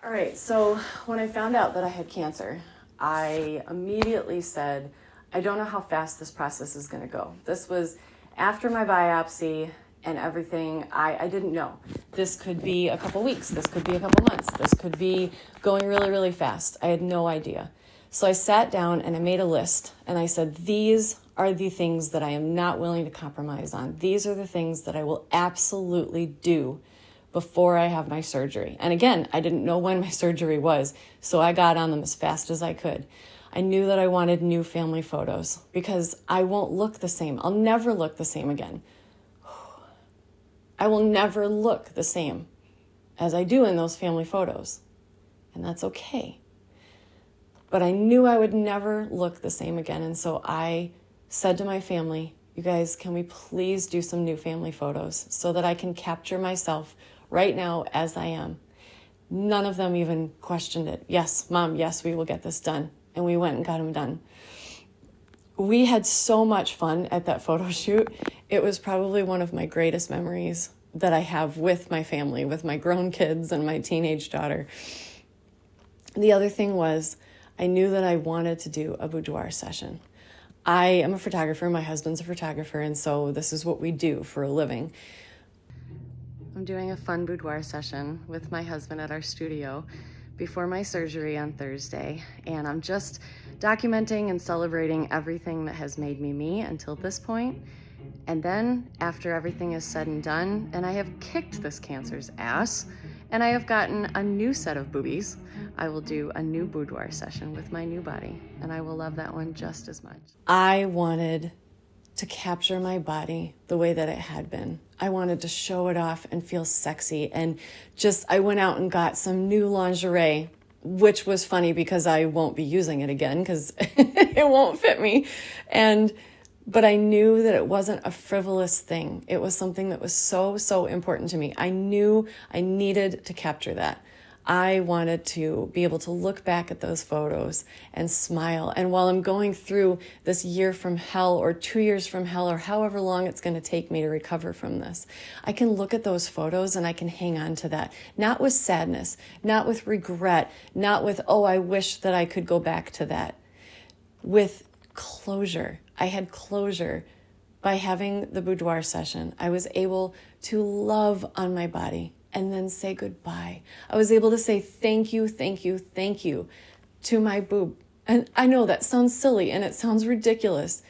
All right, so when I found out that I had cancer, I immediately said, I don't know how fast this process is going to go. This was after my biopsy and everything. I didn't know. This could be a couple weeks. This could be a couple months. This could be going really, really fast. I had no idea. So I sat down and I made a list and I said, these are the things that I am not willing to compromise on. These are the things that I will absolutely do before I have my surgery. And again, I didn't know when my surgery was, so I got on them as fast as I could. I knew that I wanted new family photos because I won't look the same. I'll never look the same again. I will never look the same as I do in those family photos, and that's okay. But I knew I would never look the same again, and so I said to my family, you guys, can we please do some new family photos so that I can capture myself right now as I am? None of them even questioned it. Yes, Mom, yes, we will get this done. And we went and got them done. We had so much fun at that photo shoot. It was probably one of my greatest memories that I have with my family, with my grown kids and my teenage daughter. The other thing was, I knew that I wanted to do a boudoir session. I am a photographer, my husband's a photographer, and so this is what we do for a living. I'm doing a fun boudoir session with my husband at our studio before my surgery on Thursday, and I'm just documenting and celebrating everything that has made me me until this point. And then after everything is said and done, and I have kicked this cancer's ass, and I have gotten a new set of boobies, I will do a new boudoir session with my new body, and I will love that one just as much. I wanted to capture my body the way that it had been. I wanted to show it off and feel sexy, and I went out and got some new lingerie, which was funny because I won't be using it again because it won't fit me. But I knew that it wasn't a frivolous thing. It was something that was so, so important to me. I knew I needed to capture that. I wanted to be able to look back at those photos and smile. And while I'm going through this year from hell or 2 years from hell or however long it's going to take me to recover from this, I can look at those photos and I can hang on to that. Not with sadness, not with regret, not with, oh, I wish that I could go back to that. With closure. I had closure by having the boudoir session. I was able to love on my body and then say goodbye. I was able to say thank you, thank you, thank you to my boob. And I know that sounds silly and it sounds ridiculous,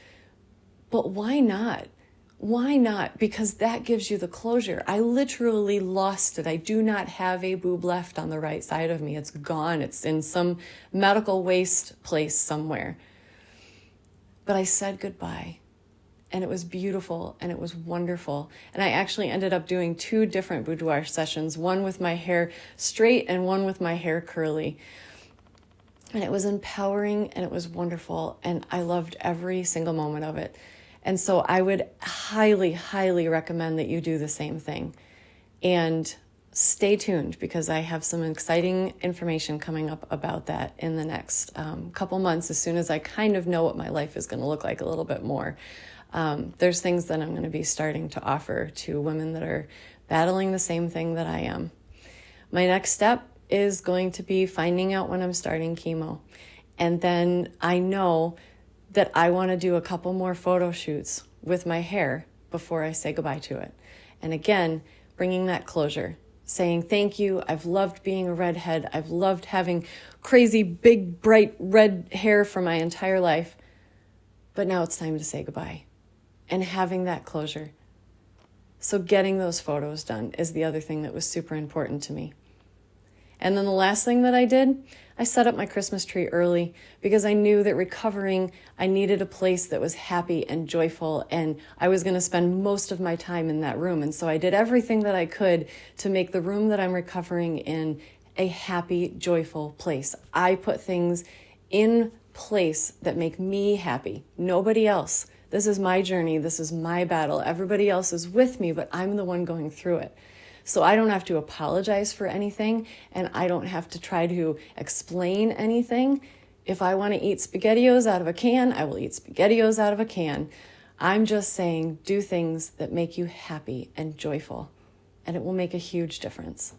but why not? Why not? Because that gives you the closure. I literally lost it. I do not have a boob left on the right side of me. It's gone. It's in some medical waste place somewhere. But I said goodbye. And it was beautiful and it was wonderful. And I actually ended up doing 2 different boudoir sessions, one with my hair straight and one with my hair curly. And it was empowering and it was wonderful. And I loved every single moment of it. And so I would highly, highly recommend that you do the same thing. And stay tuned because I have some exciting information coming up about that in the next couple months as soon as I kind of know what my life is going to look like a little bit more. There's things that I'm going to be starting to offer to women that are battling the same thing that I am. My next step is going to be finding out when I'm starting chemo. And then I know that I want to do a couple more photo shoots with my hair before I say goodbye to it. And again, bringing that closure, saying thank you. I've loved being a redhead. I've loved having crazy, big, bright red hair for my entire life. But now it's time to say goodbye. And having that closure. So getting those photos done is the other thing that was super important to me. And then the last thing that I did, I set up my Christmas tree early because I knew that recovering, I needed a place that was happy and joyful, and I was going to spend most of my time in that room. And so I did everything that I could to make the room that I'm recovering in a happy, joyful place. I put things in place that make me happy, nobody else. This is my journey. This is my battle. Everybody else is with me, but I'm the one going through it. So I don't have to apologize for anything, and I don't have to try to explain anything. If I want to eat SpaghettiOs out of a can, I will eat SpaghettiOs out of a can. I'm just saying do things that make you happy and joyful, and it will make a huge difference.